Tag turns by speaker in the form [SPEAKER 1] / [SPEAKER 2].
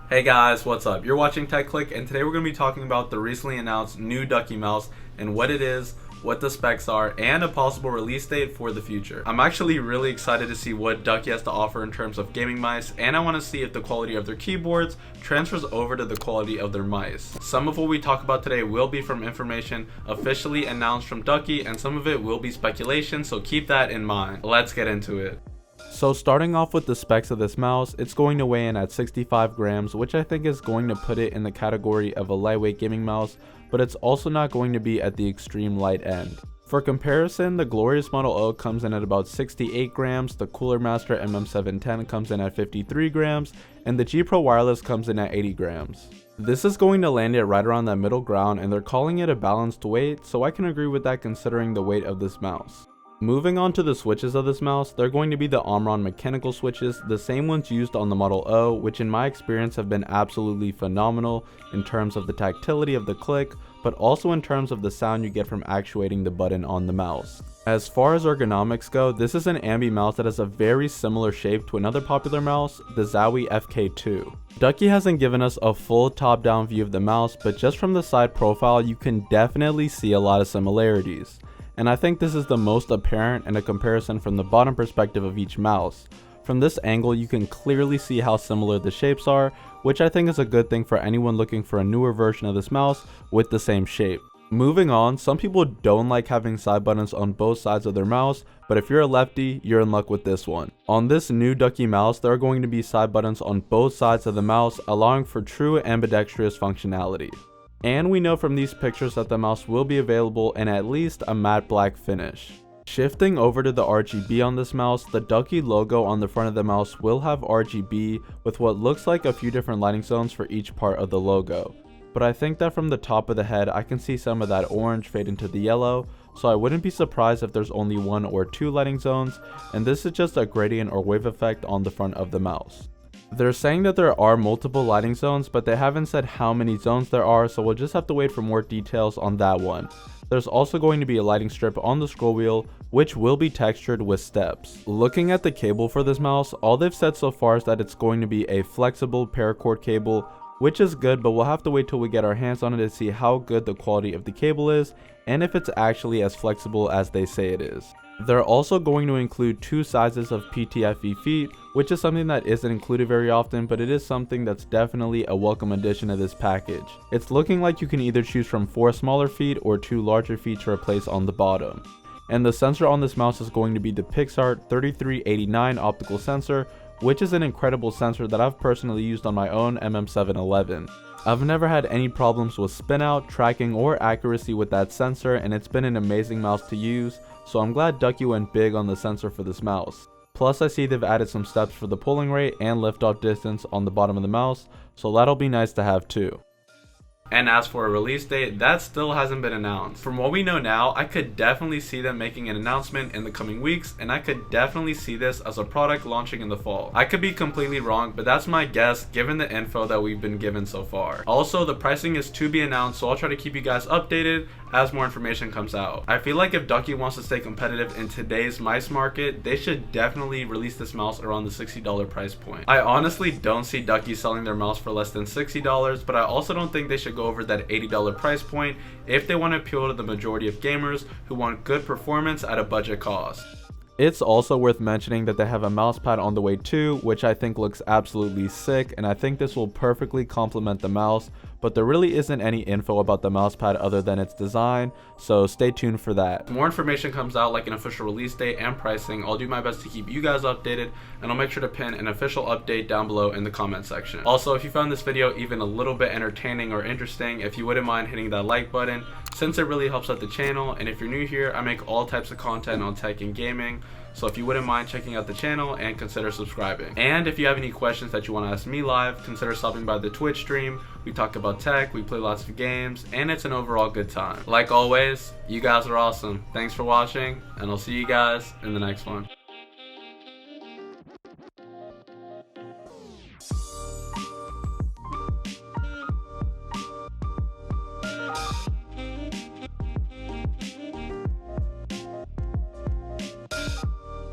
[SPEAKER 1] Hey guys, what's up? You're watching Clique, and today we're going to be talking about the recently announced new Ducky mouse and what it is, what the specs are, and a possible release date for the future. I'm actually really excited to see what Ducky has to offer in terms of gaming mice, and I want to see if the quality of their keyboards transfers over to the quality of their mice. Some of what we talk about today will be from information officially announced from Ducky, and some of it will be speculation, so keep that in mind. Let's get into it. So starting off with the specs of this mouse, it's going to weigh in at 65 grams, which I think is going to put it in the category of a lightweight gaming mouse, but it's also not going to be at the extreme light end. For comparison, the Glorious Model O comes in at about 68 grams, the Cooler Master MM710 comes in at 53 grams, and the G Pro Wireless comes in at 80 grams. This is going to land it right around that middle ground, and they're calling it a balanced weight, so I can agree with that considering the weight of this mouse. Moving on to the switches of this mouse, they're going to be the Omron mechanical switches, the same ones used on the Model O, which in my experience have been absolutely phenomenal in terms of the tactility of the click, but also in terms of the sound you get from actuating the button on the mouse. As far as ergonomics go, this is an ambi mouse that has a very similar shape to another popular mouse, the Zowie FK2. Ducky hasn't given us a full top-down view of the mouse, but just from the side profile you can definitely see a lot of similarities. And I think this is the most apparent in a comparison from the bottom perspective of each mouse. From this angle you can clearly see how similar the shapes are, which I think is a good thing for anyone looking for a newer version of this mouse with the same shape. Moving on, some people don't like having side buttons on both sides of their mouse, but if you're a lefty, you're in luck with this one. On this new Ducky mouse, there are going to be side buttons on both sides of the mouse, allowing for true ambidextrous functionality. And we know from these pictures that the mouse will be available in at least a matte black finish. Shifting over to the RGB on this mouse, the Ducky logo on the front of the mouse will have RGB with what looks like a few different lighting zones for each part of the logo. But I think that from the top of the head I can see some of that orange fade into the yellow, so I wouldn't be surprised if there's only one or two lighting zones, and this is just a gradient or wave effect on the front of the mouse. They're saying that there are multiple lighting zones, but they haven't said how many zones there are, so we'll just have to wait for more details on that one. There's also going to be a lighting strip on the scroll wheel, which will be textured with steps. Looking at the cable for this mouse, all they've said so far is that it's going to be a flexible paracord cable, which is good, but we'll have to wait till we get our hands on it to see how good the quality of the cable is, and if it's actually as flexible as they say it is. They're also going to include two sizes of PTFE feet, which is something that isn't included very often, but it is something that's definitely a welcome addition to this package. It's looking like you can either choose from 4 smaller feet or 2 larger feet to replace on the bottom. And the sensor on this mouse is going to be the Pixart 3389 optical sensor, which is an incredible sensor that I've personally used on my own MM711. I've never had any problems with spin out, tracking, or accuracy with that sensor, and it's been an amazing mouse to use, so I'm glad Ducky went big on the sensor for this mouse. Plus I see they've added some steps for the pulling rate and liftoff distance on the bottom of the mouse, so that'll be nice to have too. And as for a release date, that still hasn't been announced. From what we know now, I could definitely see them making an announcement in the coming weeks, and I could definitely see this as a product launching in the fall. I could be completely wrong, but that's my guess given the info that we've been given so far. Also, the pricing is to be announced, so I'll try to keep you guys updated as more information comes out. I feel like if Ducky wants to stay competitive in today's mice market, they should definitely release this mouse around the $60 price point. I honestly don't see Ducky selling their mouse for less than $60, but I also don't think they should go over that $80 price point if they want to appeal to the majority of gamers who want good performance at a budget cost. It's also worth mentioning that they have a mousepad on the way too, which I think looks absolutely sick, and I think this will perfectly complement the mouse, but there really isn't any info about the mousepad other than its design, so stay tuned for that. If more information comes out, like an official release date and pricing, I'll do my best to keep you guys updated, and I'll make sure to pin an official update down below in the comment section. Also, if you found this video even a little bit entertaining or interesting, if you wouldn't mind hitting that like button, since it really helps out the channel, and if you're new here, I make all types of content on tech and gaming, so if you wouldn't mind checking out the channel and consider subscribing. And if you have any questions that you want to ask me live, consider stopping by the Twitch stream. We talk about tech, we play lots of games, and it's an overall good time. Like always, you guys are awesome. Thanks for watching, and I'll see you guys in the next one.